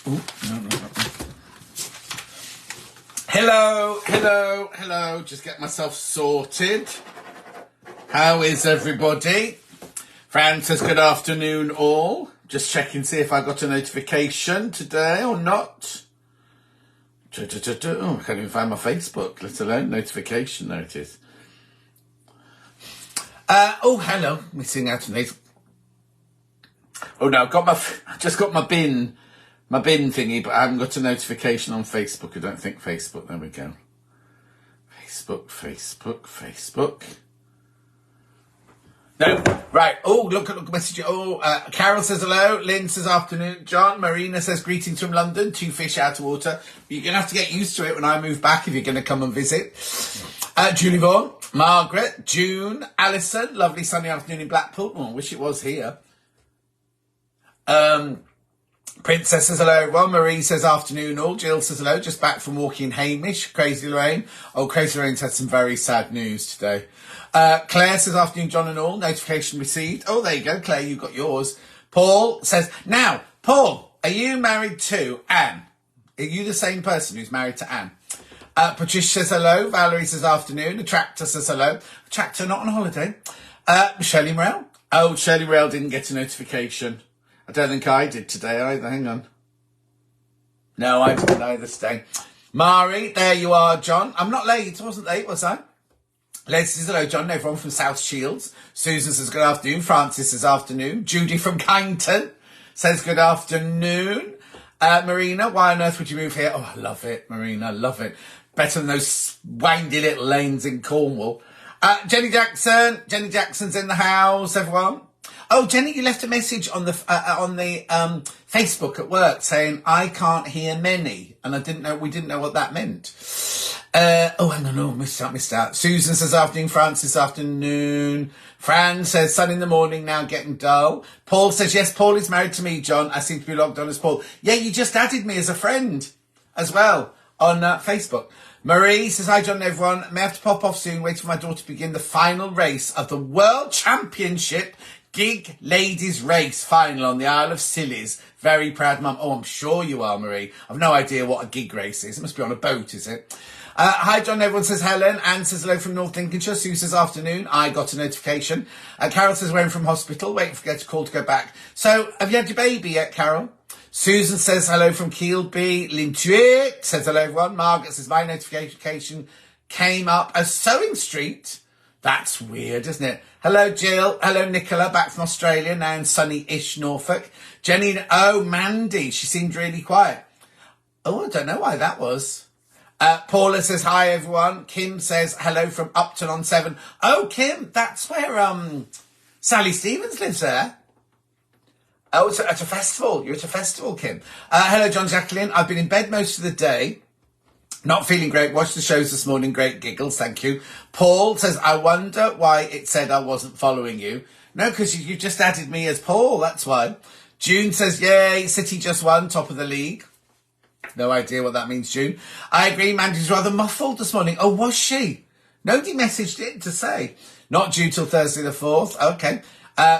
Ooh, no. Hello. Just get myself sorted. How is everybody? Fran says good afternoon all. Just checking, see if I got a notification today or not. Oh, I can't even find my Facebook, let alone notification notice. Hello. Missing out on these. Oh no, I just got my bin thingy, but I haven't got a notification on Facebook. I don't think Facebook. There we go. Facebook. No, right. Oh, look, message. Carol says hello. Lynn says afternoon. John, Marina says greetings from London. 2 fish out of water. You're going to have to get used to it when I move back if you're going to come and visit. Julie Vaughan, Margaret, June, Alison, lovely sunny afternoon in Blackpool. Oh, I wish it was here. Princess says hello everyone. Marie says afternoon all. Jill says hello, just back from walking Hamish. Crazy Lorraine. Oh, Crazy Lorraine's had some very sad news today. Claire says afternoon John and all. Notification received. Oh, there you go, Claire, you got yours. Paul says, now, Paul, are you married to Anne? Are you the same person who's married to Anne? Patricia says hello. Valerie says afternoon. Attractor says hello. Attractor not on holiday. Shirley Morell. Oh, Shirley Morell didn't get a notification. I don't think I did today either. Hang on. No, I didn't either today. Mari, there you are, John. I'm not late. I wasn't late, was I? Les says hello, John. Everyone from South Shields. Susan says good afternoon. Francis says afternoon. Judy from Kyneton says good afternoon. Marina, why on earth would you move here? Oh, I love it, Marina. I love it. Better than those windy little lanes in Cornwall. Jenny Jackson's in the house, everyone. Oh, Jenny, you left a message on the Facebook at work saying I can't hear many, and we didn't know what that meant. Hang on, missed out. Susan says afternoon. Francis afternoon. Fran says sun in the morning now getting dull. Paul says yes. Paul is married to me, John. I seem to be logged on as Paul. Yeah, you just added me as a friend as well on Facebook. Marie says hi, John and everyone. May have to pop off soon. Waiting for my daughter to begin the final race of the World Championship Gig Ladies Race final on the Isle of Scillies. Very proud mum. Oh, I'm sure you are, Marie. I've no idea what a gig race is. It must be on a boat, is it? Hi, John. Everyone says Helen. Anne says hello from North Lincolnshire. Sue says afternoon. I got a notification. Carol says we're in from hospital. Waiting for a call to go back. So, have you had your baby yet, Carol? Susan says hello from Keelby. Lynn Twick says hello, everyone. Margaret says my notification came up as Sewing Street. That's weird, isn't it? Hello, Jill. Hello, Nicola, back from Australia, now in sunny-ish Norfolk. Jenny, Mandy, she seemed really quiet. Oh, I don't know why that was. Paula says, hi, everyone. Kim says, hello from Upton-on-Severn. Oh, Kim, that's where Sally Stevens lives there. Oh, it's at a festival. You're at a festival, Kim. Hello, John Jacqueline. I've been in bed most of the day. Not feeling great. Watched the shows this morning. Great giggles. Thank you. Paul says, I wonder why it said I wasn't following you. No, because you just added me as Paul. That's why. June says, yay, City just won. Top of the league. No idea what that means, June. I agree. Mandy's rather muffled this morning. Oh, was she? Nobody messaged it to say. Not due till Thursday the 4th. Okay.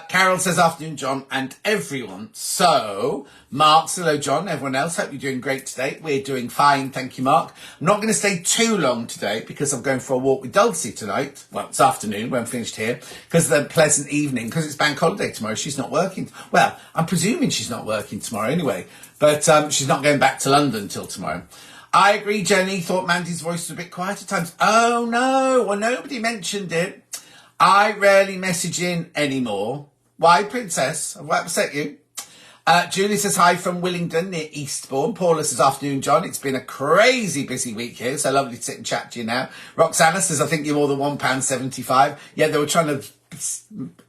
Carol says afternoon, John and everyone. So, Mark, hello, John. Everyone else, hope you're doing great today. We're doing fine, thank you, Mark. I'm not going to stay too long today because I'm going for a walk with Dulcie tonight. Well, it's afternoon when I'm finished here because of the pleasant evening. Because it's bank holiday tomorrow, she's not working. Well, I'm presuming she's not working tomorrow anyway. But she's not going back to London till tomorrow. I agree, Jenny. Thought Mandy's voice was a bit quiet at times. Oh, no. Well, nobody mentioned it. I rarely message in anymore. Why, Princess? Have I upset you? Julie says hi from Willingdon near Eastbourne. Paula says afternoon, John. It's been a crazy busy week here, so lovely to sit and chat to you now. Roxana says I think you're more than £1.75. Yeah, they were trying to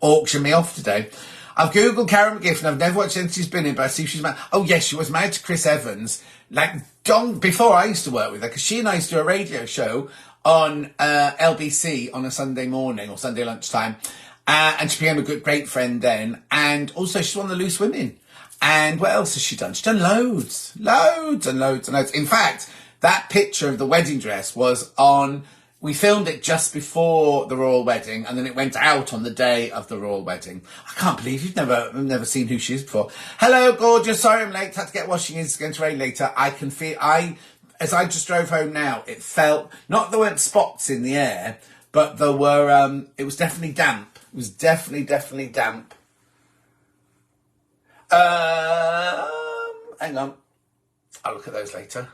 auction me off today. I've Googled Karen McGiff and I've never watched anything she's been in, but I see she's married. Oh, yes, she was married to Chris Evans. Before I used to work with her, because she and I used to do a radio show on LBC on a Sunday morning or Sunday lunchtime. And she became a great friend then. And also she's one of the Loose Women. And what else has she done? She's done loads. In fact, that picture of the wedding dress was on we filmed it just before the royal wedding, and then it went out on the day of the royal wedding. I can't believe you've never seen who she is before. Hello, gorgeous. Sorry I'm late. Had to get washing. It's going to rain later. I can feel. As I just drove home now, it felt not there weren't spots in the air, but there were. It was definitely damp. It was definitely damp. Hang on. I'll look at those later.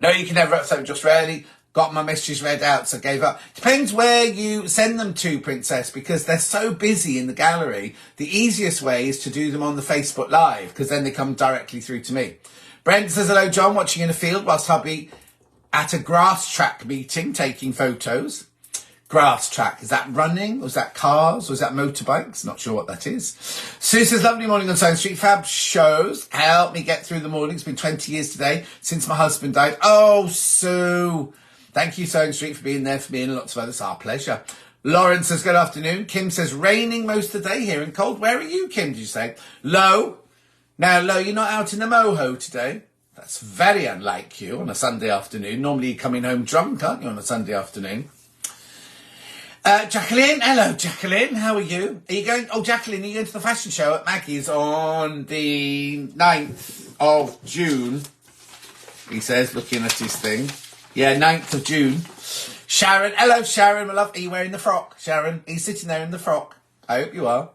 No, you can never. So just rarely got my messages read out, so gave up. Depends where you send them to, Princess, because they're so busy in the gallery. The easiest way is to do them on the Facebook Live, because then they come directly through to me. Brent says, hello, John, watching in the field whilst hubby at a grass track meeting, taking photos. Grass track, is that running? Was that cars? Was that motorbikes? Not sure what that is. Sue says, lovely morning on Science Street. Fab shows. Help me get through the morning. It's been 20 years today since my husband died. Oh, Sue. Thank you, Science Street, for being there for me and lots of others. Our pleasure. Lauren says, good afternoon. Kim says, raining most of the day here and cold. Where are you, Kim, did you say? Lo. Now, Lo, you're not out in the moho today. That's very unlike you on a Sunday afternoon. Normally you're coming home drunk, aren't you, on a Sunday afternoon? Jacqueline, hello Jacqueline, how are you? Are you going, Jacqueline, are you going to the fashion show at Maggie's on the 9th of June? He says, looking at his thing. Yeah, 9th of June. Sharon, hello Sharon, my love, are you wearing the frock, Sharon? Are you sitting there in the frock? I hope you are.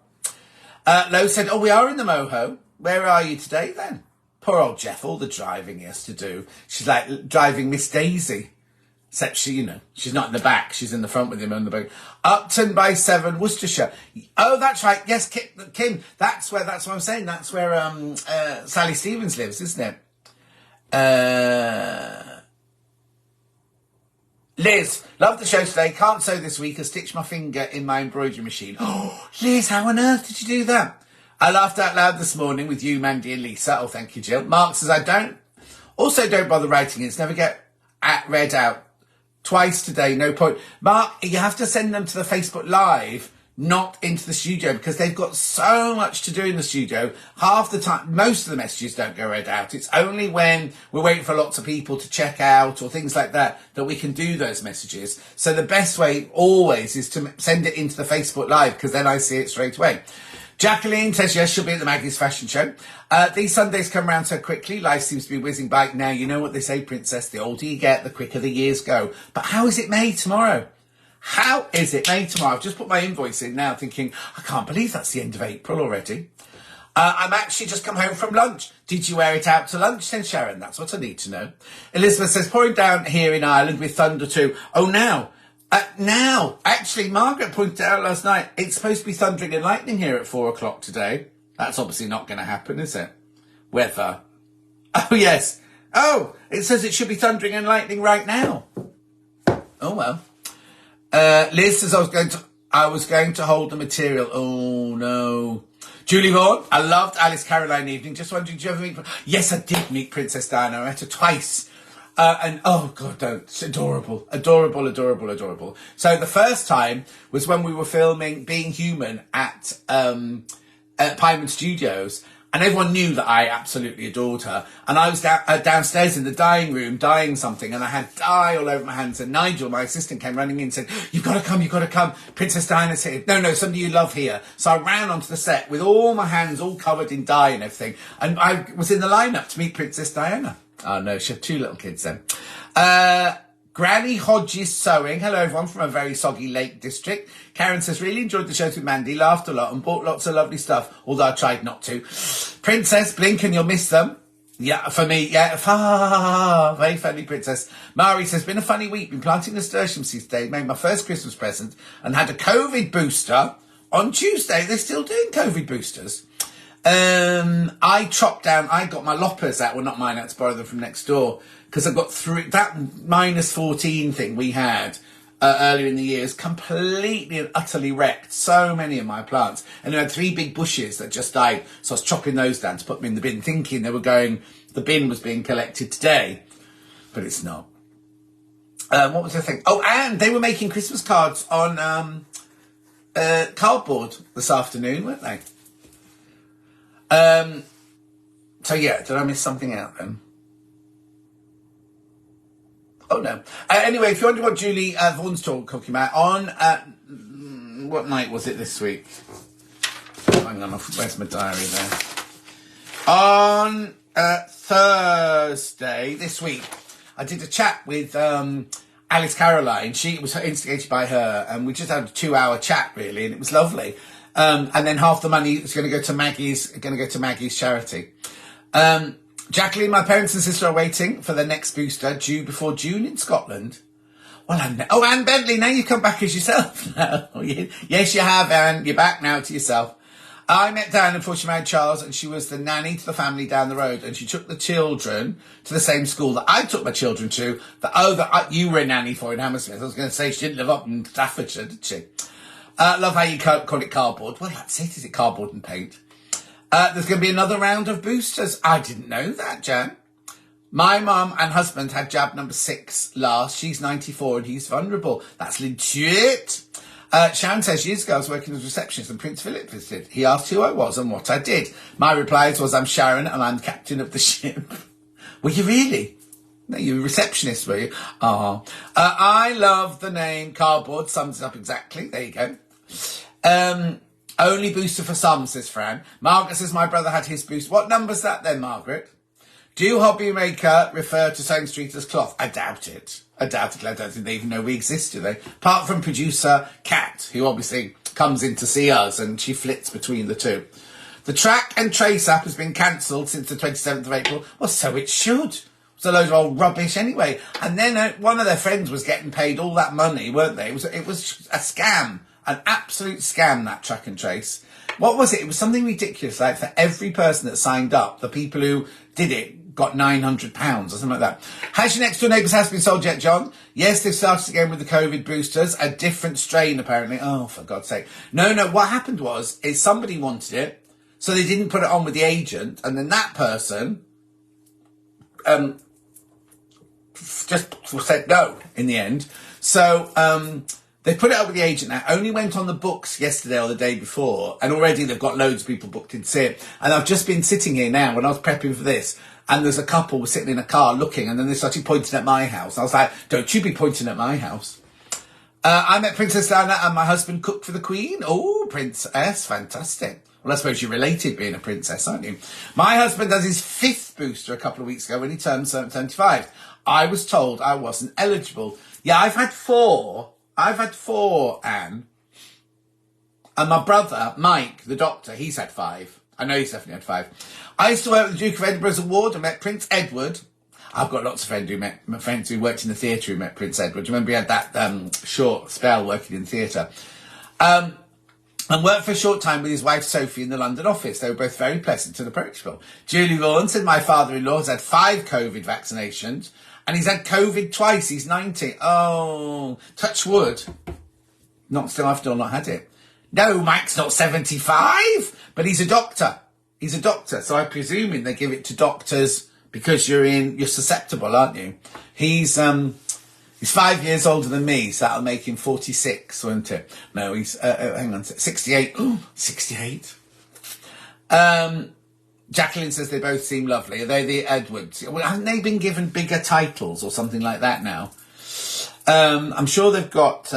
Lo said, we are in the moho. Where are you today then? Poor old Jeff, all the driving he has to do. She's like driving Miss Daisy. Except she, she's not in the back. She's in the front with him on the boat. Upton by 7, Worcestershire. Oh, that's right. Yes, Kim. That's what I'm saying. That's where Sally Stevens lives, isn't it? Liz, love the show today. Can't sew this week. I stitched my finger in my embroidery machine. Oh, Liz, how on earth did you do that? I laughed out loud this morning with you, Mandy and Lisa. Oh, thank you, Jill. Mark says, don't bother writing it. It's never get read out. Twice today, no point. Mark, you have to send them to the Facebook Live, not into the studio, because they've got so much to do in the studio. Half the time, most of the messages don't go read out. It's only when we're waiting for lots of people to check out or things like that we can do those messages. So the best way always is to send it into the Facebook Live, because then I see it straight away. Jacqueline says, yes, she'll be at the Maggie's fashion show. These Sundays come around so quickly. Life seems to be whizzing by. Now, you know what they say, Princess, the older you get, the quicker the years go. But how is it made tomorrow? How is it made tomorrow? I've just put my invoice in now thinking, I can't believe that's the end of April already. I'm actually just come home from lunch. Did you wear it out to lunch? Says Sharon. That's what I need to know. Elizabeth says, pouring down here in Ireland with thunder too. Oh, now, actually, Margaret pointed out last night, it's supposed to be thundering and lightning here at 4 o'clock today. That's obviously not going to happen, is it? Weather. Oh, yes. Oh, it says it should be thundering and lightning right now. Oh, well. Liz says I was going to hold the material. Oh, no. Julie Vaughan, I loved Alice Caroline Evening. Just wondering, did you ever meet... Yes, I did meet Princess Diana. I met her twice. And oh God, no, it's adorable. So the first time was when we were filming Being Human at Pyman Studios, and everyone knew that I absolutely adored her. And I was downstairs in the dyeing room dyeing something, and I had dye all over my hands. And Nigel, my assistant, came running in and said, you've got to come. Princess Diana's here. No, somebody you love here. So I ran onto the set with all my hands all covered in dye and everything. And I was in the lineup to meet Princess Diana. Oh, no, she had 2 little kids then. Granny Hodges Sewing. Hello, everyone, from a very soggy Lake District. Karen says, really enjoyed the shows with Mandy, laughed a lot and bought lots of lovely stuff, although I tried not to. Princess, blink and you'll miss them. Yeah, for me, yeah. Very funny, Princess. Mari says, been a funny week. Been planting nasturtiums these days. Made my first Christmas present and had a COVID booster on Tuesday. They're still doing COVID boosters. I chopped down, I got my loppers out, well not mine, I had to borrow them from next door, because I've got that -14 thing we had earlier in the year is completely and utterly wrecked so many of my plants, and I had 3 big bushes that just died, so I was chopping those down to put them in the bin, thinking the bin was being collected today, but it's not. What was the thing? Oh, and they were making Christmas cards on cardboard this afternoon, weren't they? So yeah, did I miss something out then? Oh, no. Anyway, if you wonder what Julie Vaughan's talking about, on, what night was it this week? Hang on, where's my diary there? On Thursday this week, I did a chat with Alice Caroline. She was instigated by her, and we just had a 2-hour chat, really, and it was lovely. And then half the money is going to go to Maggie's charity. Jacqueline, my parents and sister are waiting for the next booster due before June in Scotland. Well, Anne Bentley, now you've come back as yourself now. Yes, you have, Anne. You're back now to yourself. I met Diana before she married Charles, and she was the nanny to the family down the road, and she took the children to the same school that I took my children to. You were a nanny for in Hammersmith. I was going to say she didn't live up in Staffordshire, did she? Love how you call it cardboard. Well, that's it. Is it cardboard and paint? There's going to be another round of boosters. I didn't know that, Jan. My mum and husband had jab number 6 last. She's 94 and he's vulnerable. That's legit. Sharon says, years ago I was working as a receptionist and Prince Philip visited. He asked who I was and what I did. My replies was, I'm Sharon and I'm the captain of the ship. Were you really? No, you were a receptionist, were you? I love the name Cardboard. Sums it up exactly. There you go. Only booster for some, says Fran. Margaret says my brother had his booster. What number's that then, Margaret? Do Hobby Maker refer to Sewing Street as cloth? I doubt it. I don't think they even know we exist, do they? Apart from producer Kat, who obviously comes in to see us and she flits between the two. The Track and Trace app has been cancelled since the 27th of April. Well, so it should. It was a load of old rubbish anyway. And then one of their friends was getting paid all that money, weren't they? It was a scam. An absolute scam, that Track and Trace. What was it? It was something ridiculous. Like for every person that signed up, the people who did it got £900 or something like that. Has your next door neighbour's house been sold yet, John? Yes, they've started again with the COVID boosters. A different strain, apparently. Oh, for God's sake. No, what happened is somebody wanted it, so they didn't put it on with the agent, and then that person just said no in the end. So they put it up with the agent now. Only went on the books yesterday or the day before, and already they've got loads of people booked in to see it. And I've just been sitting here now when I was prepping for this, and there's a couple were sitting in a car looking, and then they started pointing at my house. I was like, don't you be pointing at my house. I met Princess Diana and my husband cooked for the Queen. Oh, Princess, fantastic. Well, I suppose you're related being a princess, aren't you? My husband has his 5th booster a couple of weeks ago when he turned 75. I was told I wasn't eligible. Yeah, I've had 4, Anne. And my brother, Mike, the doctor, he's had 5. I know he's definitely had 5. I used to work with the Duke of Edinburgh's award. I met Prince Edward. I've got lots of friends who worked in the theatre who met Prince Edward. Do you remember he had that short spell working in theatre? And worked for a short time with his wife Sophie in the London office. They were both very pleasant and approachable. Julie Vaughan said my father-in-law has had 5 COVID vaccinations and he's had COVID twice. He's 90. Oh, touch wood. I've still not had it. No, Mike's not 75, but he's a doctor. He's a doctor, so I'm presuming they give it to doctors because you're susceptible, aren't you? He's 5 years older than me, so that'll make him 46, won't it? No, he's, hang on, 68. Ooh, 68. Jacqueline says they both seem lovely. Are they the Edwards? Well, haven't they been given bigger titles or something like that now? I'm sure they've got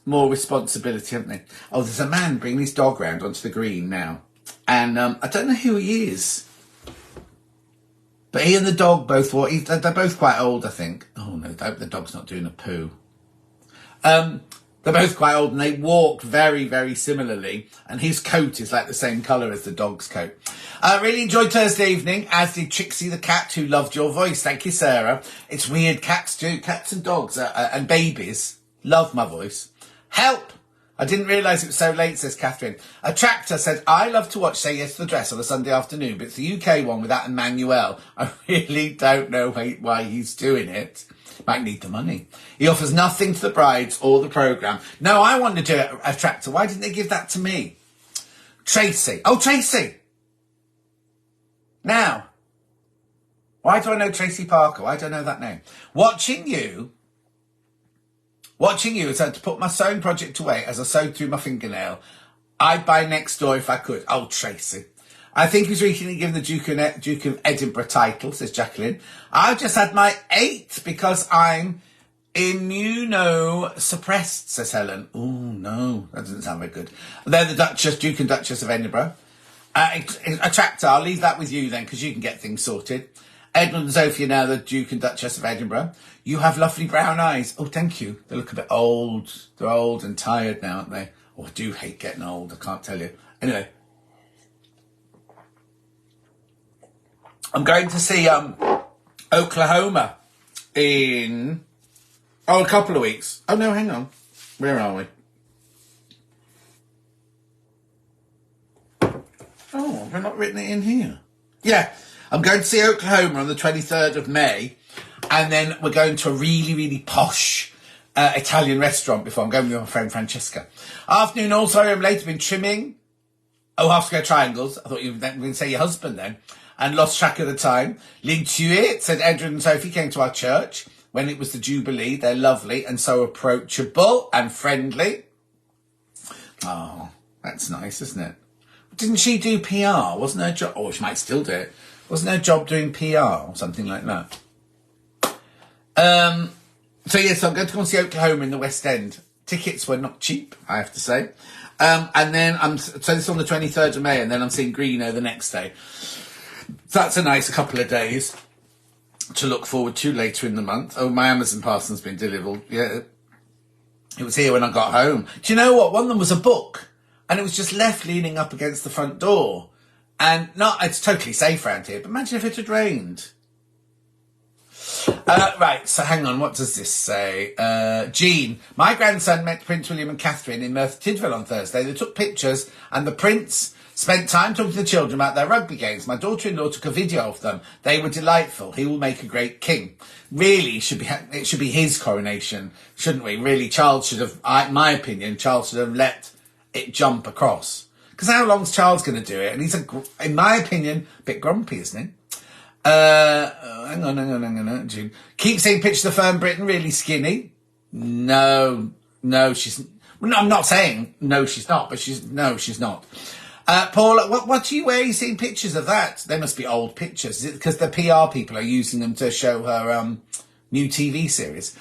more responsibility, haven't they? Oh, there's a man bringing his dog round onto the green now. And I don't know who he is. But he and the dog they're both quite old, I think. Oh, no, the dog's not doing a poo. They're both quite old and they walk very, very similarly. And his coat is like the same colour as the dog's coat. I really enjoyed Thursday evening, as did Trixie the cat, who loved your voice. Thank you, Sarah. It's weird, cats too. Cats and dogs and babies love my voice. Help! I didn't realise it was so late, says Catherine. A tractor said, I love to watch Say Yes to the Dress on a Sunday afternoon, but it's the UK one with that Emmanuel. I really don't know why he's doing it. Might need the money. He offers nothing to the brides or the programme. No, I wanted to do a tractor. Why didn't they give that to me? Tracy. Oh, Tracy! Now, why do I know Tracy Parker? Why do I know that name? Watching you as I had to put my sewing project away as I sewed through my fingernail. I'd buy next door if I could. Oh, Tracy. I think he's recently given the Duke of Edinburgh title, says Jacqueline. I've just had my 8th because I'm immunosuppressed, says Helen. Oh, no, that doesn't sound very good. They're the Duke and Duchess of Edinburgh. Attractor, I'll leave that with you then, because you can get things sorted. Edmund and Sophie are now the Duke and Duchess of Edinburgh. You have lovely brown eyes. Oh, thank you. They look a bit old. They're old and tired now, aren't they? Oh, I do hate getting old, I can't tell you. Anyway. I'm going to see Oklahoma in a couple of weeks. Oh no, hang on. Where are we? Oh, I've not written it in here. Yeah, I'm going to see Oklahoma on the 23rd of May, and then we're going to a really, really posh Italian restaurant before I'm going with my friend Francesca. Afternoon, all. Sorry I'm late. I've been trimming. Oh, half square triangles. I thought you were going to say your husband then. And lost track of the time. Lin Tue said Edward and Sophie came to our church when it was the Jubilee. They're lovely and so approachable and friendly. Oh, that's nice, isn't it? Didn't she do PR? Wasn't her job? Oh, she might still do it. Wasn't her job doing PR or something like that? So yes, I'm going to go and see Oklahoma in the West End. Tickets were not cheap, I have to say. And then so this is on the 23rd of May, and then I'm seeing Greeno the next day. So that's a nice couple of days to look forward to later in the month. Oh, my Amazon parcel's been delivered. Yeah, it was here when I got home. Do you know what? One of them was a book, and it was just left leaning up against the front door. And it's totally safe around here, but imagine if it had rained. Right, so hang on, what does this say? Jean, my grandson met Prince William and Catherine in Merthyr Tydfil on Thursday. They took pictures, and the Prince spent time talking to the children about their rugby games. My daughter-in-law took a video of them. They were delightful. He will make a great king. Really, it should be his coronation, shouldn't we? Really, Charles should have, in my opinion, Charles should have let it jump across. Because how long's Charles going to do it? And he's, in my opinion, a bit grumpy, isn't he? Hang on. June. Keep seeing pictures of Fern Britain really skinny. No, she's. No, I'm not saying no, she's not, but she's not. Paul, what are you wearing? You seeing pictures of that? They must be old pictures. Is it because the PR people are using them to show her new TV series?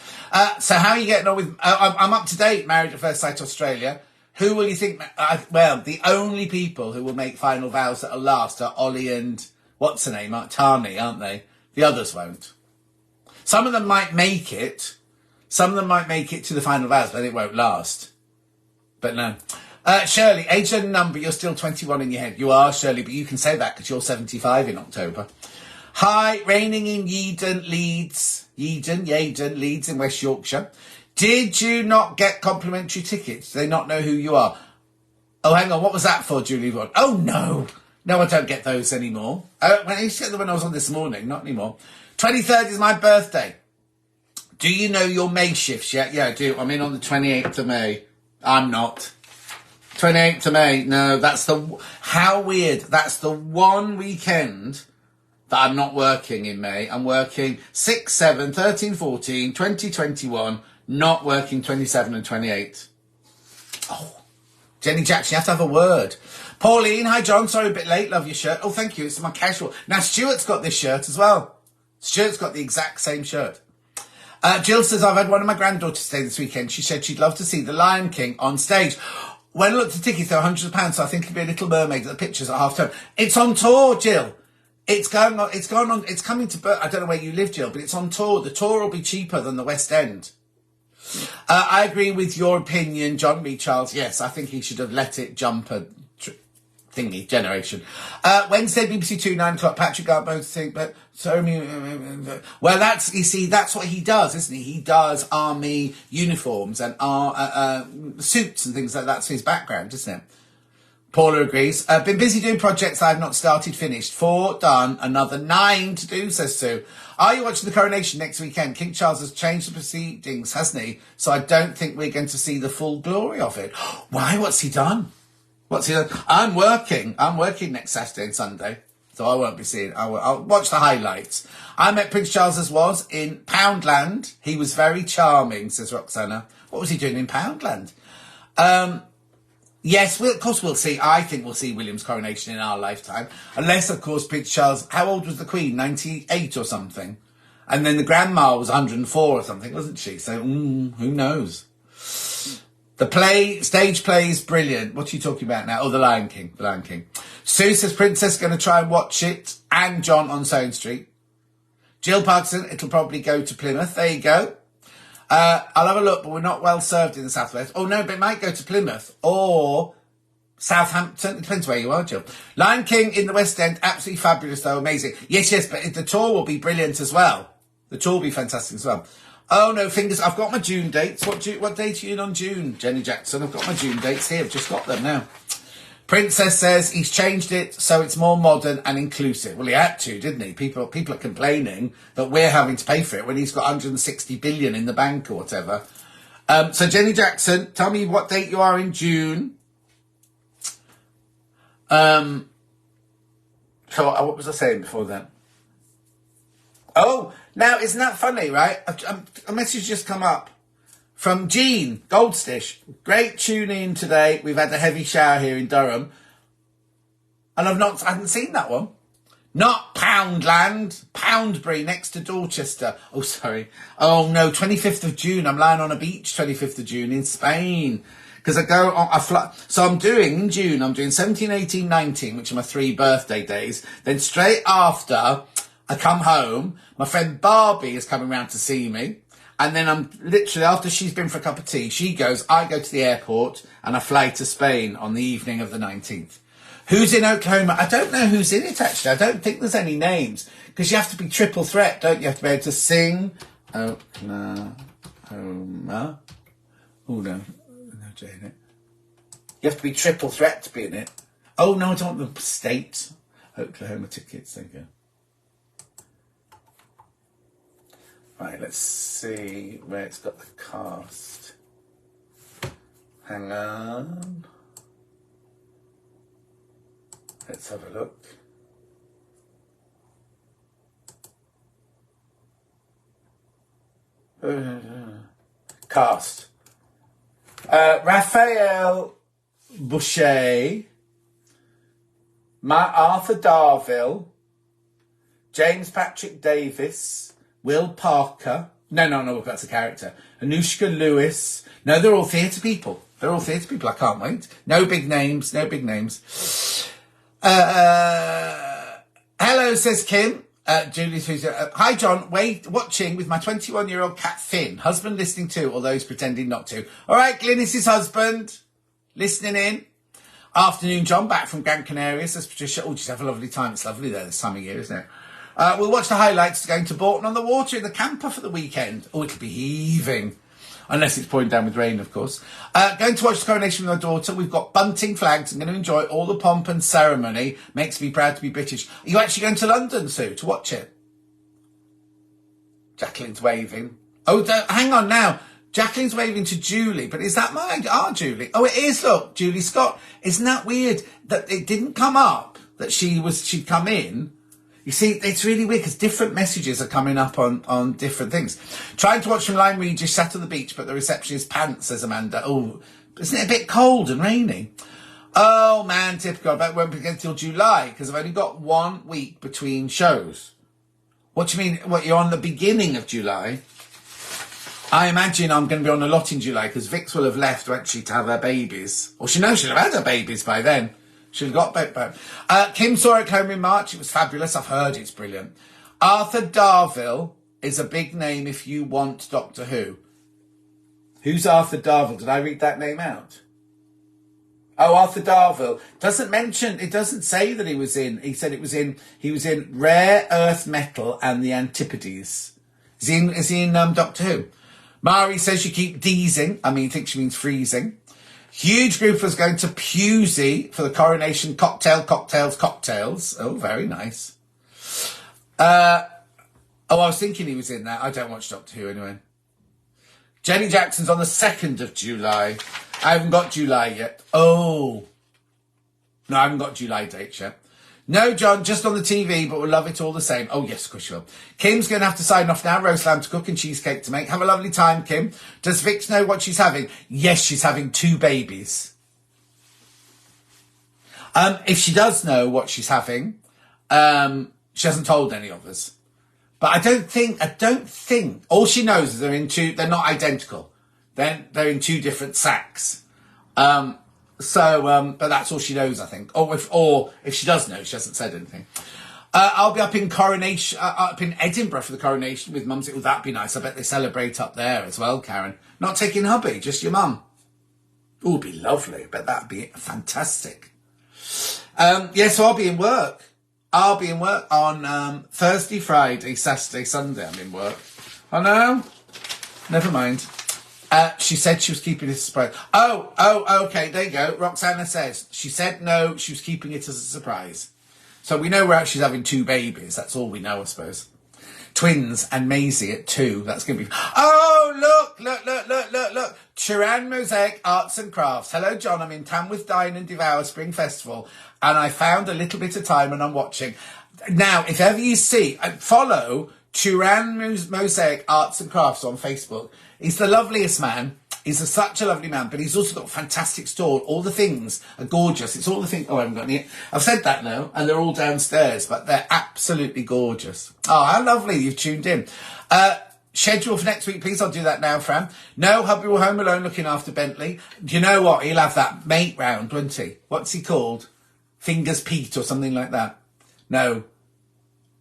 So how are you getting on with? I'm up to date. Married at First Sight Australia. Who will you think? Well, the only people who will make final vows that'll last are Ollie and what's her name, Tani, aren't they? The others won't. Some of them might make it. Some of them might make it to the final vows, but it won't last. But no. Shirley, age and number, you're still 21 in your head. You are, Shirley, but you can say that because you're 75 in October. Hi, raining in Yeadon, Leeds in West Yorkshire. Did you not get complimentary tickets? Do they not know who you are? Oh, hang on, what was that for, Julie Rod? Oh, no. No, I don't get those anymore. I used to get them when I was on this morning, not anymore. 23rd is my birthday. Do you know your May shifts yet? Yeah, I do. I'm in on the 28th of May. I'm not. 28th of May. No, how weird. That's the one weekend that I'm not working in May. I'm working 6, 7, 13, 14, 20, 21, not working 27 and 28. Oh, Jenny Jackson, you have to have a word. Pauline, hi John, sorry a bit late, love your shirt. Oh, thank you, it's my casual. Now, Stuart's got this shirt as well. Stuart's got the exact same shirt. Jill says, I've had one of my granddaughters stay this weekend. She said she'd love to see The Lion King on stage. When I looked at tickets, they were hundreds of pounds, so I think it'd be a Little Mermaid at the pictures at half term. It's on tour, Jill. It's coming to, I don't know where you live, Jill, but it's on tour. The tour will be cheaper than the West End. I agree with your opinion, John B. Charles. Yes, I think he should have let it jump a thingy generation. Wednesday, BBC 2, 9 o'clock. Patrick Garbo think, but so well, that's what he does, isn't he? He does army uniforms and suits and things like that. That's his background, isn't it? Paula agrees. Been busy doing projects I've not started, finished. 4 done, another 9 to do, says Sue. Are you watching the coronation next weekend? King Charles has changed the proceedings, hasn't he? So I don't think we're going to see the full glory of it. Why? What's he done? I'm working next Saturday and Sunday, so I won't be seeing. I'll watch the highlights. I met Prince Charles as was in Poundland. He was very charming, says Roxana. What was he doing in Poundland? Yes, of course we'll see. I think we'll see William's coronation in our lifetime. Unless, of course, Prince Charles... How old was the Queen? 98 or something? And then the grandma was 104 or something, wasn't she? So, who knows? The stage play is brilliant. What are you talking about now? Oh, The Lion King. The Lion King. Sue says Princess going to try and watch it. And John on Soane Street. Jill Parkinson, it'll probably go to Plymouth. There you go. I'll have a look, but we're not well served in the Southwest. Oh, no, but it might go to Plymouth or Southampton. It depends where you are, Jill. Lion King in the West End, absolutely fabulous, though. Amazing. Yes, but the tour will be brilliant as well. The tour will be fantastic as well. Oh, no, I've got my June dates. What date are you in on June, Jenny Jackson? I've got my June dates here. I've just got them now. Princess says he's changed it so it's more modern and inclusive. Well, he had to, didn't he? People are complaining that we're having to pay for it when he's got 160 billion in the bank or whatever. So Jenny Jackson, tell me what date you are in June. So what was I saying before then? Oh, now isn't that funny, right? A message just come up from Jean Goldstish. Great tune in today. We've had a heavy shower here in Durham. And I hadn't seen that one. Not Poundland, Poundbury next to Dorchester. Oh, sorry. Oh, no, 25th of June. I'm lying on a beach 25th of June in Spain. Because so I'm doing 17, 18, 19, which are my 3 birthday days. Then straight after I come home, my friend Barbie is coming round to see me. And then I'm literally, after she's been for a cup of tea, she goes, I go to the airport and I fly to Spain on the evening of the 19th. Who's in Oklahoma? I don't know who's in it, actually. I don't think there's any names. Because you have to be triple threat, don't you? You have to be able to sing. Oklahoma. Oh, no. No J in it. You have to be triple threat to be in it. Oh, no, I don't want the state. Oklahoma tickets. There you go. Right, let's see where it's got the cast. Hang on. Let's have a look. Cast. Raphael Boucher, Arthur Darvill, James Patrick Davis, Will Parker. No, that's a character. Anushka Lewis. No, they're all theatre people. I can't wait. No big names. Hello, says Kim. Julie, hi, John. Watching with my 21-year-old cat Finn. Husband listening too, although he's pretending not to. All right, Glynis's husband. Listening in. Afternoon, John. Back from Gran Canaria, says Patricia. Oh, just have a lovely time. It's lovely there this time of year, isn't it? We'll watch the highlights going to Bourton on the Water in the camper for the weekend. Oh, it'll be heaving. Unless it's pouring down with rain, of course. Going to watch the coronation with my daughter. We've got bunting flags. I'm going to enjoy all the pomp and ceremony. Makes me proud to be British. Are you actually going to London, Sue, to watch it? Jacqueline's waving. Oh, hang on now. Jacqueline's waving to Julie, but is that our Julie? Oh, it is, look. Julie Scott. Isn't that weird that it didn't come up that she'd come in? You see, it's really weird because different messages are coming up on different things. Trying to watch from Lyme Regis, sat on the beach, but the reception is pants, says Amanda. Oh, isn't it a bit cold and rainy? Oh, man, typical. I bet we won't begin until July because I've only got 1 week between shows. What do you mean? What, you're on the beginning of July? I imagine I'm going to be on a lot in July because Vix will have left actually to have her babies. Or she'll have had her babies by then. She'll got back. Kim saw it home in March. It was fabulous. I've heard it's brilliant. Arthur Darvill is a big name if you want Doctor Who. Who's Arthur Darvill? Did I read that name out? Oh, Arthur Darvill. It doesn't say that he was in. He said he was in Rare Earth Metal and the Antipodes. Is he in Doctor Who? Mari says you keep deezing. I think she means freezing. Huge group was going to Pewsey for the coronation cocktails. Oh, very nice. I was thinking he was in that. I don't watch Doctor Who anyway. Jenny Jackson's on the 2nd of July. I haven't got July yet. Oh. No, I haven't got July dates yet. No, John, just on the TV, but we'll love it all the same. Oh, yes, of course you will. Kim's going to have to sign off now. Roast lamb to cook and cheesecake to make. Have a lovely time, Kim. Does Vix know what she's having? Yes, she's having 2 babies. If she does know what she's having, she hasn't told any of us. But I don't think, all she knows is they're not identical. They're in two different sacks. But that's all she knows, I think. Or if she does know, she hasn't said anything. I'll be up in up in Edinburgh for the coronation with mums. Would that be nice? I bet they celebrate up there as well, Karen. Not taking hubby, just your mum. Oh, it'd be lovely. I bet that'd be fantastic. So I'll be in work. I'll be in work on Thursday, Friday, Saturday, Sunday. I'm in work. Oh no, never mind. She said she was keeping it a surprise. Oh, okay, there you go. Roxana says she said no, she was keeping it as a surprise. So we know she's having two babies. That's all we know, I suppose. Twins and Maisie at 2. That's going to be... Oh, look. Turan Mosaic Arts and Crafts. Hello, John. I'm in Tamworth Dine and Devour Spring Festival. And I found a little bit of time and I'm watching. Now, if ever you see... follow Turan Mosaic Arts and Crafts on Facebook. He's the loveliest man. He's such a lovely man, but he's also got a fantastic store. All the things are gorgeous. It's all the things... Oh, I haven't got any... I've said that now, and they're all downstairs, but they're absolutely gorgeous. Oh, how lovely you've tuned in. Schedule for next week, please. I'll do that now, Fran. No, hubby will home alone looking after Bentley. Do you know what? He'll have that mate round, won't he? What's he called? Fingers Pete or something like that. No.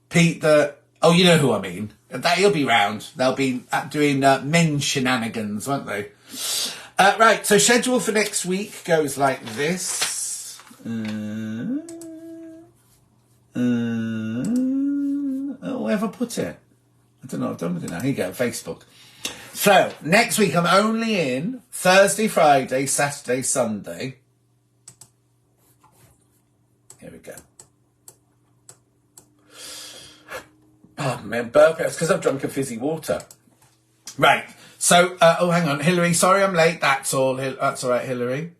Pete the... Oh, you know who I mean. He'll be round. They'll be doing men's shenanigans, won't they? Right, so schedule for next week goes like this. Wherever I put it? I don't know, I've done with it now. Here you go, Facebook. So, next week I'm only in Thursday, Friday, Saturday, Sunday. Here we go. Oh, man, burp. It's because I've drunk a fizzy water. Right. So, hang on, Hillary. Sorry I'm late. That's all. That's all right, Hillary.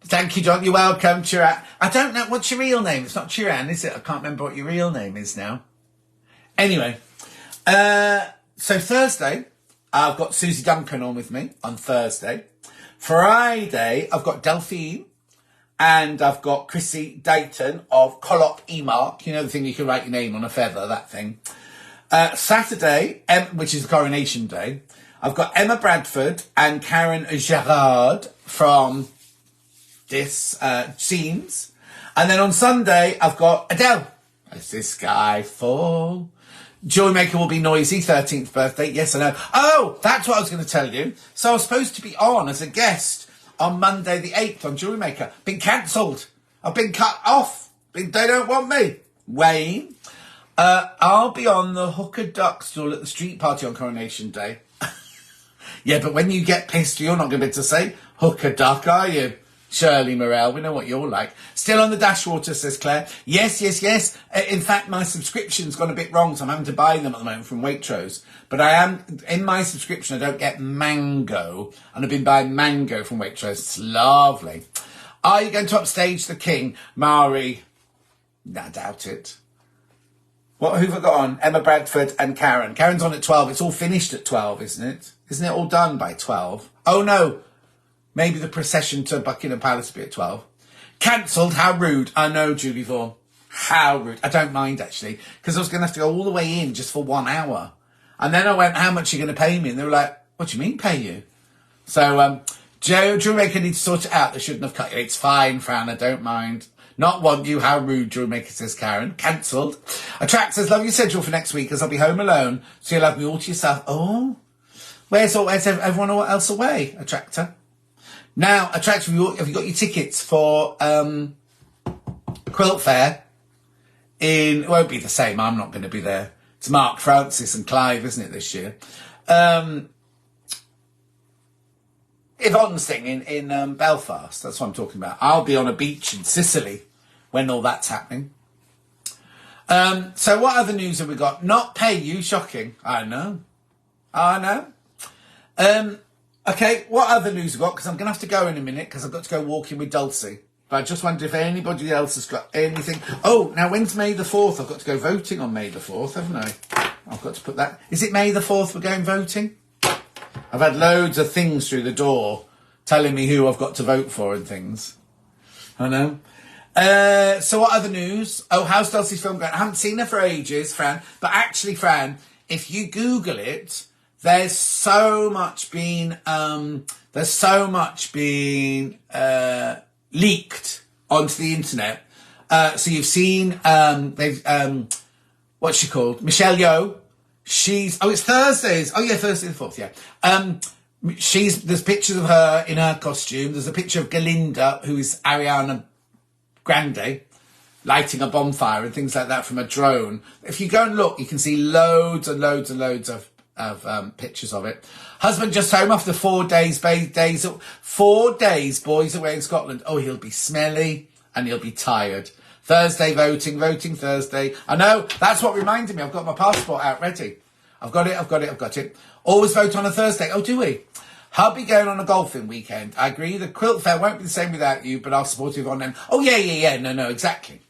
Thank you, John. You're welcome, Chiran. I don't know. What's your real name? It's not Chiran, is it? I can't remember what your real name is now. Anyway. So Thursday, I've got Susie Duncan on with me on Thursday. Friday, I've got Delphine. And I've got Chrissy Dayton of Collop Emark. You know the thing you can write your name on a feather, that thing. Saturday, which is the coronation day, I've got Emma Bradford and Karen Gerard from this Scenes. And then on Sunday, I've got Adele. As the sky fall. Joy Maker will be noisy, 13th birthday. Yes, I know. Oh, that's what I was going to tell you. So I was supposed to be on as a guest on Monday the 8th on Jewelry Maker. Been cancelled. I've been cut off. They don't want me. Wayne. I'll be on the Hooker Duck stall at the street party on Coronation Day. Yeah, but when you get pissed, you're not going to be able to say Hooker Duck, are you? Shirley Morell, we know what you're like. Still on the Dashwater, says Claire. Yes. In fact, my subscription's gone a bit wrong, so I'm having to buy them at the moment from Waitrose. But I am, in my subscription, I don't get mango. And I've been buying mango from Waitrose. It's lovely. Are you going to upstage the king? Mari? I doubt it. Who have I got on? Emma Bradford and Karen. Karen's on at 12. It's all finished at 12, isn't it? Isn't it all done by 12? Oh, no. Maybe the procession to Buckingham Palace will be at 12. Cancelled. How rude. I know, Julie Vaughan. How rude. I don't mind, actually, because I was going to have to go all the way in just for 1 hour. And then I went, how much are you going to pay me? And they were like, what do you mean pay you? So, Jewelry Maker needs to sort it out. They shouldn't have cut you. It's fine, Fran. I don't mind. Not want you. How rude, Jewelry Maker, says Karen. Cancelled. Attract says, love your schedule for next week as I'll be home alone. So you'll have me all to yourself. Oh, where's everyone else away? Attractor. Now, Attractor, have you got your tickets for Quilt Fair? It won't be the same. I'm not going to be there. It's Mark Francis and Clive, isn't it, this year? Yvonne's thing in Belfast. That's what I'm talking about. I'll be on a beach in Sicily when all that's happening. So what other news have we got? Not pay you. Shocking. I know. Okay, what other news have we got? Because I'm going to have to go in a minute because I've got to go walking with Dulcie. But I just wondered if anybody else has got anything. Oh, now when's May the 4th? I've got to go voting on May the 4th, haven't I? I've got to put that. Is it May the 4th we're going voting? I've had loads of things through the door telling me who I've got to vote for and things. I know. So what other news? Oh, how's Dulcie's film going? I haven't seen her for ages, Fran. But actually, Fran, if you Google it, there's so much being leaked onto the internet. So you've seen what's she called? Michelle Yeoh. It's Thursdays. Oh yeah, Thursday the 4th. Yeah. There's pictures of her in her costume. There's a picture of Galinda, who is Ariana Grande, lighting a bonfire and things like that from a drone. If you go and look, you can see loads and loads and loads of pictures of it. Husband just home after 4 days, 4 days, boys away in Scotland. Oh, he'll be smelly and he'll be tired. Thursday voting Thursday. I know, that's what reminded me. I've got my passport out ready. I've got it. Always vote on a Thursday. Oh, do we? Hubby going on a golfing weekend. I agree. The quilt fair won't be the same without you, but I'll support you on them. Oh, yeah. No, exactly.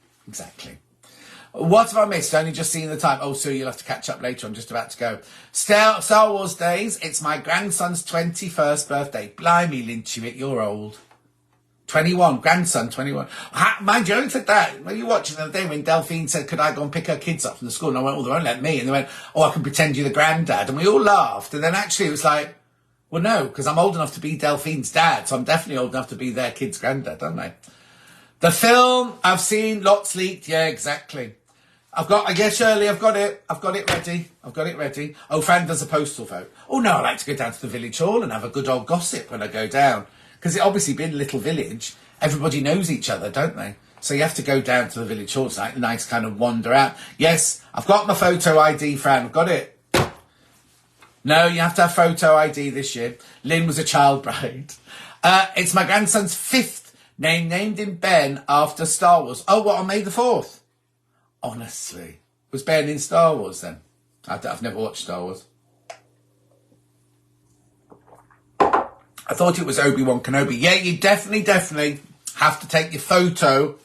What have I missed? Only just seen the time. Oh, Sue, you'll have to catch up later. I'm just about to go. Star Wars Days. It's my grandson's 21st birthday. Blimey, Lynchewit, you're old. 21, grandson, 21. Mind you, I only said that. When you were watching the other day when Delphine said, could I go and pick her kids up from the school? And I went, oh, they won't let me. And they went, oh, I can pretend you're the granddad. And we all laughed. And then actually it was like, well, no, because I'm old enough to be Delphine's dad. So I'm definitely old enough to be their kid's granddad, aren't I? The film, I've seen lots leaked. Yeah, exactly. I've got it ready. Oh, Fran does a postal vote. Oh, no, I like to go down to the village hall and have a good old gossip when I go down. Because it obviously being a little village, everybody knows each other, don't they? So you have to go down to the village hall. It's like a nice kind of wander out. Yes, I've got my photo ID, Fran. I've got it. No, you have to have photo ID this year. Lynn was a child bride. It's my grandson's 5th name, named him Ben after Star Wars. Oh, what, on May the 4th? Honestly. Was Ben in Star Wars then? I've never watched Star Wars. I thought it was Obi-Wan Kenobi. Yeah, you definitely have to take your photo,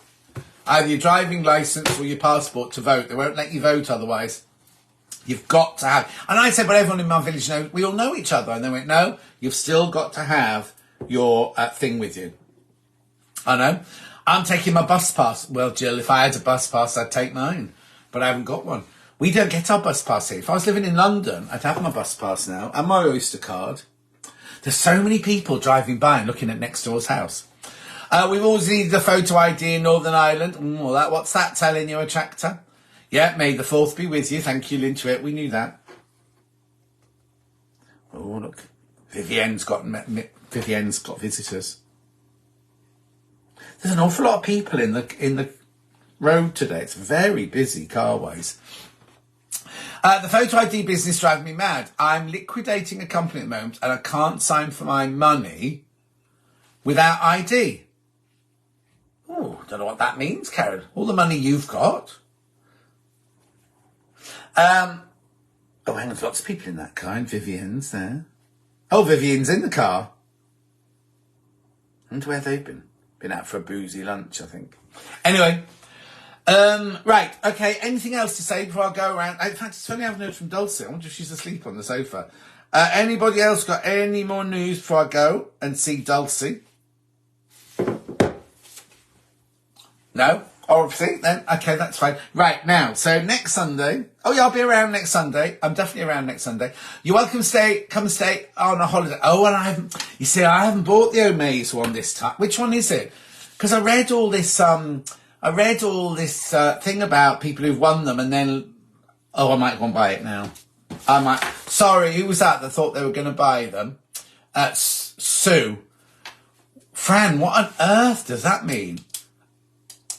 either your driving licence or your passport to vote. They won't let you vote otherwise. You've got to have... And I said, but everyone in my village knows, we all know each other. And they went, no, you've still got to have your thing with you. I know. I'm taking my bus pass. Well, Jill, if I had a bus pass, I'd take mine. But I haven't got one. We don't get our bus pass here. If I was living in London, I'd have my bus pass now and my Oyster card. There's so many people driving by and looking at next door's house. We've always needed a photo ID in Northern Ireland. What's that telling you, a tractor? Yeah, May the 4th be with you. Thank you, Lynchewit. We knew that. Oh, look. Vivienne's got visitors. There's an awful lot of people in the road today. It's very busy car-wise. The photo ID business drives me mad. I'm liquidating a company at the moment and I can't sign for my money without ID. Oh, don't know what that means, Karen. All the money you've got. Oh, hang on, there's lots of people in that car and Vivienne's there. Oh, Vivienne's in the car. I wonder where they've been. Been out for a boozy lunch, I think. Anyway. Right, okay, anything else to say before I go around? In fact, it's funny I haven't heard from Dulcie. I wonder if she's asleep on the sofa. Anybody else got any more news before I go and see Dulcie? No? Obviously, then. Okay, that's fine. Right, now, so next Sunday. Oh, yeah, I'll be around next Sunday. I'm definitely around next Sunday. You're welcome to come stay on a holiday. Oh, and I haven't bought the Omaze one this time. Which one is it? Because I read all this, thing about people who've won them and then, I might go and buy it now. Sorry, who was that thought they were going to buy them? Sue. Fran, what on earth does that mean?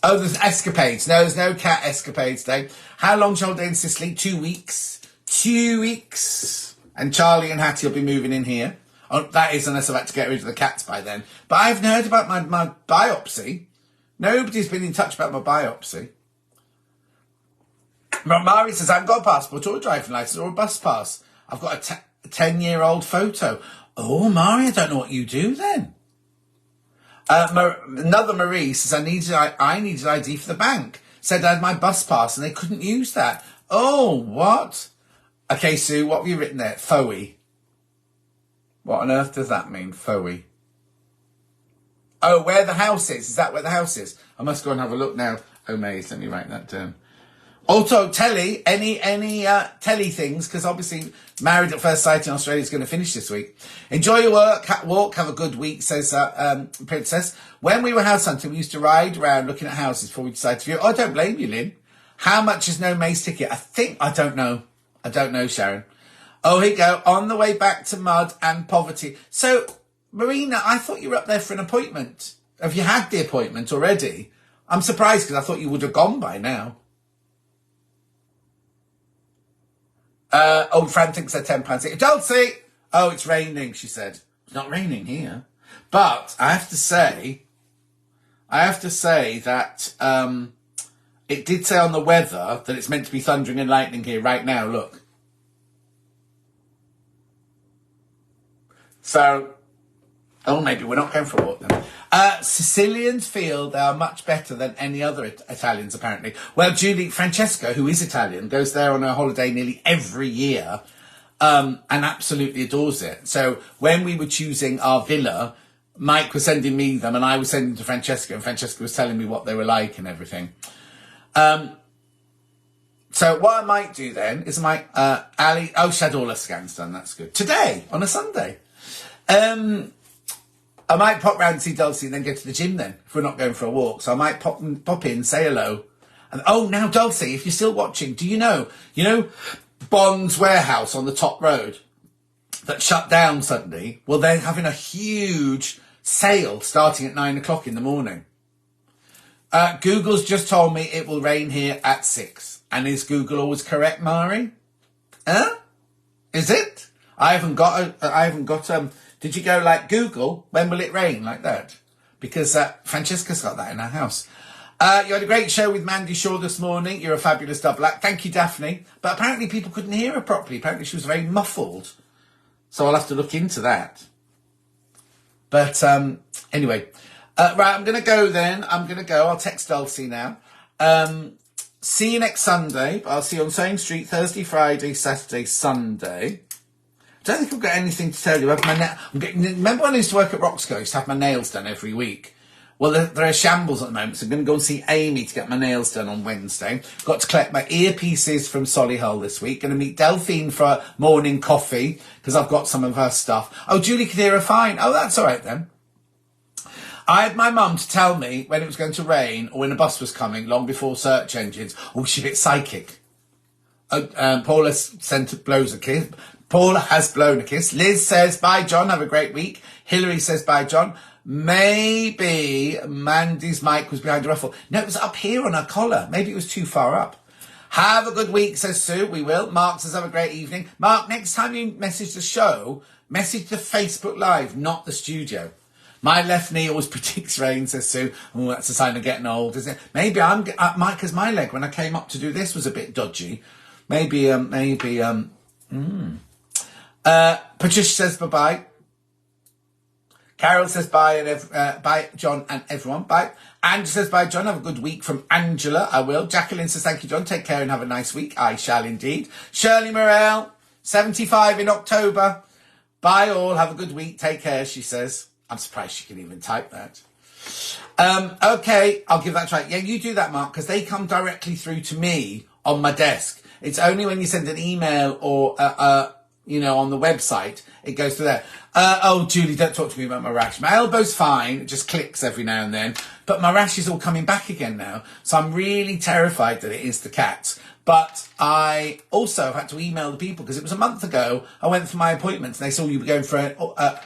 Oh, there's escapades. No, there's no cat escapades day. How long shall they in Sicily? 2 weeks. 2 weeks. And Charlie and Hattie will be moving in here. Oh, that is, unless I've had to get rid of the cats by then. But I haven't heard about my biopsy. Nobody's been in touch about my biopsy. Mari says, I haven't got a passport or a driving licence or a bus pass. I've got a 10-year-old photo. Oh, Mari, I don't know what you do then. Another Marie says, I needed ID for the bank. Said I had my bus pass and they couldn't use that. Oh, what? Okay, Sue, what have you written there? FOE. What on earth does that mean, FOE? Oh, where the house is. Is that where the house is? I must go and have a look now. Oh, Maze, let me write that down. Also, telly, any telly things, because obviously Married at First Sight in Australia is going to finish this week. Enjoy your walk, have a good week, says Princess. When we were house hunting, we used to ride around looking at houses before we decided to view. Oh, I don't blame you, Lynn. How much is no Maze ticket? I don't know. I don't know, Sharon. Oh, here you go. On the way back to mud and poverty. So, Marina, I thought you were up there for an appointment. Have you had the appointment already? I'm surprised because I thought you would have gone by now. Old Fran thinks they're £10. Dulcie! Oh, it's raining, she said. It's not raining here. But I have to say that it did say on the weather that it's meant to be thundering and lightning here right now, look. So, oh, maybe we're not going for a walk then. Sicilians feel they are much better than any other Italians, apparently. Well, Francesca, who is Italian, goes there on her holiday nearly every year and absolutely adores it. So when we were choosing our villa, Mike was sending me them and I was sending to Francesca, and Francesca was telling me what they were like and everything. So what I might do then is Ali, she had all her scans done, that's good. Today, on a Sunday. I might pop round and see Dulcie and then go to the gym then, if we're not going for a walk. So I might pop in, say hello. And now Dulcie, if you're still watching, do you know Bond's warehouse on the top road that shut down suddenly? Well, they're having a huge sale starting at 9 o'clock in the morning. Google's just told me it will rain here at 6. And is Google always correct, Mari? Is it? I haven't got did you go like Google, when will it rain, like that? Because Francesca's got that in her house. You had a great show with Mandy Shaw this morning. You're a fabulous double act. Thank you, Daphne. But apparently people couldn't hear her properly. Apparently she was very muffled. So I'll have to look into that. But anyway. Right, I'm going to go then. I'll text Dulcie now. See you next Sunday. I'll see you on same street Thursday, Friday, Saturday, Sunday. I don't think I've got anything to tell you. Remember when I used to work at Roxco? I used to have my nails done every week. Well, they're a shambles at the moment, so I'm going to go and see Amy to get my nails done on Wednesday. Got to collect my earpieces from Solihull this week. Going to meet Delphine for a morning coffee, because I've got some of her stuff. Oh, Julie could hear her fine. Oh, that's all right then. I had my mum to tell me when it was going to rain or when a bus was coming, long before search engines. Oh, she's a bit psychic. Paula blows a kiss. Paula has blown a kiss. Liz says, bye, John. Have a great week. Hillary says, bye, John. Maybe Mandy's mic was behind a ruffle. No, it was up here on her collar. Maybe it was too far up. Have a good week, says Sue. We will. Mark says, have a great evening. Mark, next time you message the show, message the Facebook Live, not the studio. My left knee always predicts rain, says Sue. Oh, that's a sign of getting old, isn't it? Maybe because my leg, when I came up to do this, was a bit dodgy. Patricia says bye-bye. Carol says bye, and bye, John and everyone. Bye. Andrew says bye, John. Have a good week from Angela. I will. Jacqueline says thank you, John. Take care and have a nice week. I shall indeed. Shirley Morell, 75 in October. Bye all. Have a good week. Take care, she says. I'm surprised she can even type that. Okay, I'll give that a try. Yeah, you do that, Mark, because they come directly through to me on my desk. It's only when you send an email or, on the website, it goes to there. Julie, don't talk to me about my rash. My elbow's fine. It just clicks every now and then. But my rash is all coming back again now. So I'm really terrified that it is the cat. But I also have had to email the people because it was a month ago. I went for my appointment and they saw you were going for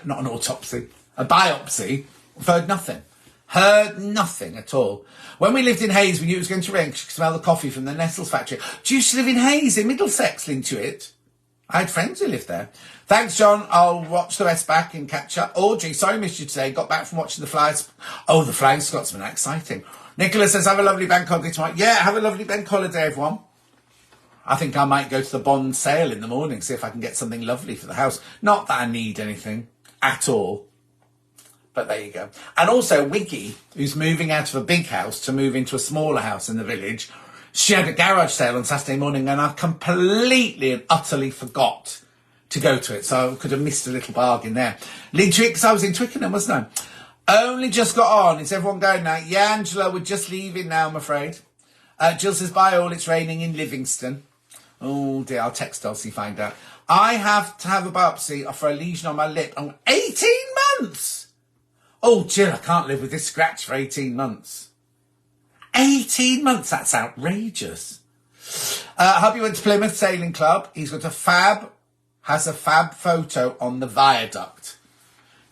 not an autopsy, a biopsy. I've heard nothing. Heard nothing at all. When we lived in Hayes, we knew it was going to rain because you could smell the coffee from the Nestles factory. Do you used to live in Hayes in Middlesex, Lintuit? I had friends who lived there. Thanks, John. I'll watch the rest back and catch up. Audrey, sorry I missed you today. Got back from watching the Flyers. Oh, the Flying Scotsman. Exciting. Nicola says, have a lovely bank holiday tomorrow. Yeah, have a lovely bank holiday, everyone. I think I might go to the Bond sale in the morning, see if I can get something lovely for the house. Not that I need anything at all. But there you go. And also, Wiggy, who's moving out of a big house to move into a smaller house in the village, she had a garage sale on Saturday morning and I completely and utterly forgot to go to it. So I could have missed a little bargain there. Lintrix, I was in Twickenham, wasn't Only just got on. Is everyone going now? Yeah, Angela, we're just leaving now, I'm afraid. Jill says, bye all, it's raining in Livingston. Oh dear, I'll text Elsie, find out. I have to have a biopsy for a lesion on my lip. I'm 18 months! Oh, Jill, I can't live with this scratch for 18 months. 18 months? That's outrageous. Hubby went to Plymouth Sailing Club. He's got has a fab photo on the viaduct.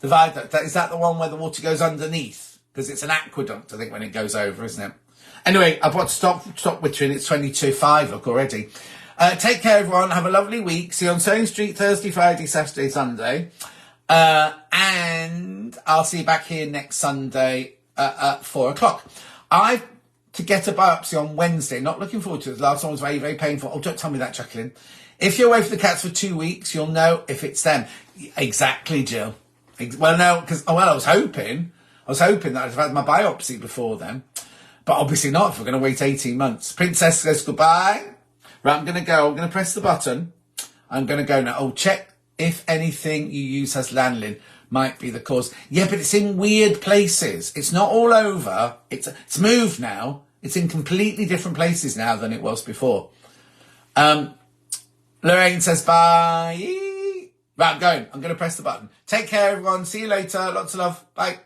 The viaduct, is that the one where the water goes underneath? Because it's an aqueduct, I think, when it goes over, isn't it? Anyway, I've got to stop wittering. It's 22:05 look already. Take care, everyone. Have a lovely week. See you on Sewing Street Thursday, Friday, Saturday, Sunday. And I'll see you back here next Sunday at 4 o'clock. To get a biopsy on Wednesday. Not looking forward to it. The last one was very, very painful. Oh, don't tell me that, Jacqueline. If you're away from the cats for 2 weeks, you'll know if it's them. Exactly, Jill. Well, no, because, I was hoping that I'd have had my biopsy before then. But obviously not if we're going to wait 18 months. Princess says goodbye. Right, I'm going to go. I'm going to press the button. I'm going to go now. Oh, check if anything you use has lanolin. Might be the cause. Yeah, but it's in weird places. It's not all over. It's moved now. It's in completely different places now than it was before. Lorraine says bye. Right, I'm going. I'm going to press the button. Take care, everyone. See you later. Lots of love. Bye.